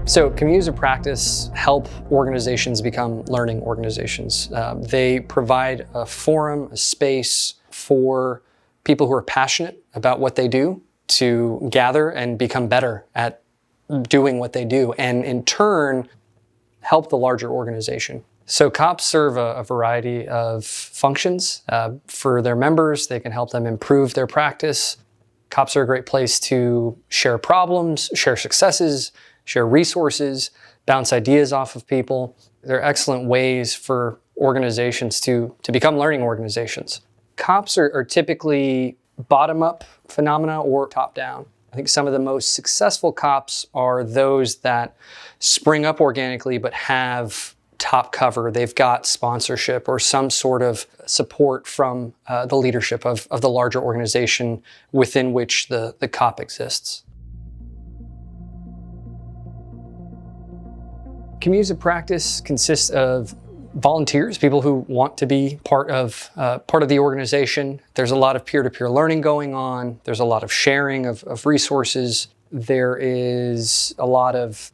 So communities of practice help organizations become learning organizations. They provide a forum, a space for people who are passionate about what they do to gather and become better at doing what they do, and in turn, help the larger organization. So COPs serve a variety of functions. For their members, they can help them improve their practice. COPs are a great place to share problems, share successes, share resources, bounce ideas off of people. They're excellent ways for organizations to become learning organizations. COPs are typically bottom-up phenomena or top-down. I think some of the most successful COPs are those that spring up organically but have top cover. They've got sponsorship or some sort of support from the leadership of the larger organization within which the COP exists. Communities of practice consist of volunteers, people who want to be part of the organization. There's a lot of peer-to-peer learning going on. There's a lot of sharing of resources. There is a lot of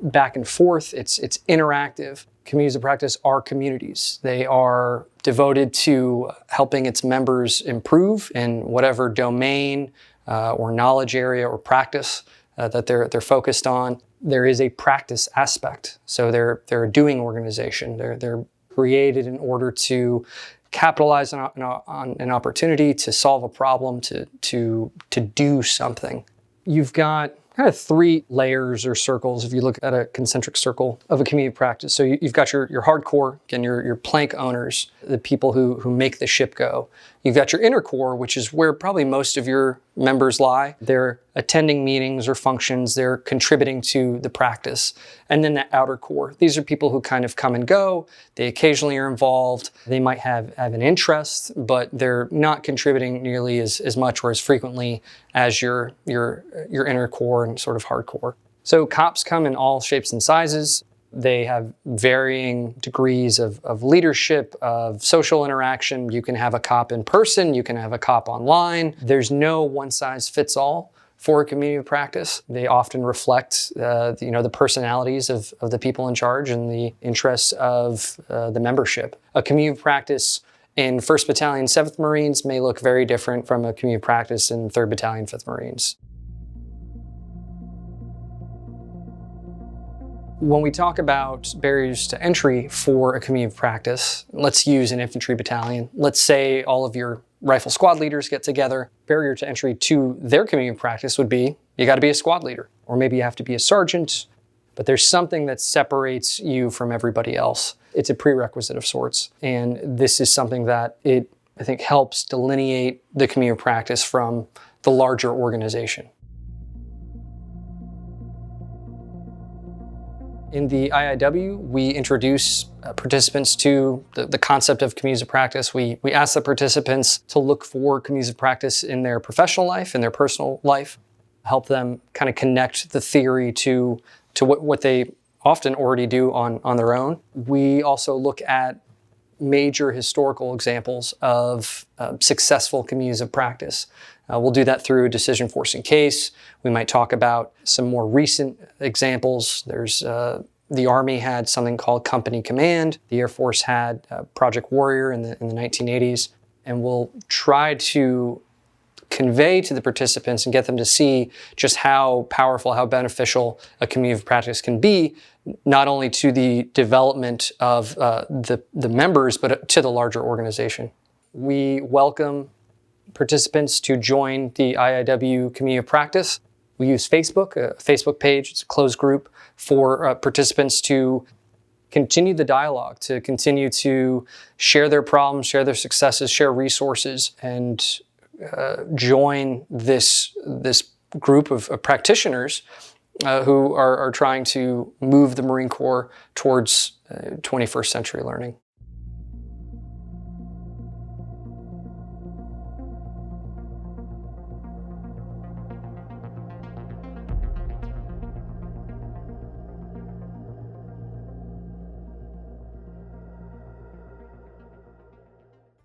back and forth. It's interactive. Communities of practice are communities. They are devoted to helping its members improve in whatever domain or knowledge area or practice that they're focused on. There is a practice aspect. So they're a doing organization. They're created in order to capitalize on an opportunity, to solve a problem, to do something. You've got kind of three layers or circles if you look at a concentric circle of a community of practice. So you've got your hardcore, again, your plank owners, the people who make the ship go. You've got your inner core, which is where probably most of your members lie. They're attending meetings or functions. They're contributing to the practice. And then that outer core. These are people who kind of come and go. They occasionally are involved. They might have an interest, but they're not contributing nearly as much or as frequently as your inner core and sort of hardcore. So COPs come in all shapes and sizes. They have varying degrees of leadership, of social interaction. You can have a COP in person, you can have a COP online. There's no one-size-fits-all for a community of practice. They often reflect the personalities of the people in charge and the interests of the membership. A community of practice in 1st Battalion, 7th Marines may look very different from a community of practice in 3rd Battalion, 5th Marines. When we talk about barriers to entry for a community of practice, let's use an infantry battalion. Let's say all of your rifle squad leaders get together. Barrier to entry to their community of practice would be, you got to be a squad leader, or maybe you have to be a sergeant, but there's something that separates you from everybody else. It's a prerequisite of sorts, and this is something that I think helps delineate the community of practice from the larger organization. In the IIW, we introduce participants to the concept of communities of practice. We ask the participants to look for communities of practice in their professional life, in their personal life, help them kind of connect the theory to what they often already do on their own. We also look at major historical examples of successful communities of practice. We'll do that through a decision-forcing case. We might talk about some more recent examples. There's the Army had something called Company Command. The Air Force had Project Warrior in the 1980s. And we'll try to convey to the participants and get them to see just how powerful, how beneficial a community of practice can be, not only to the development of the members, but to the larger organization. We welcome participants to join the IIW Community of Practice. We use Facebook, a Facebook page. It's a closed group for participants to continue the dialogue, to continue to share their problems, share their successes, share resources, and join this group of practitioners who are trying to move the Marine Corps towards 21st century learning.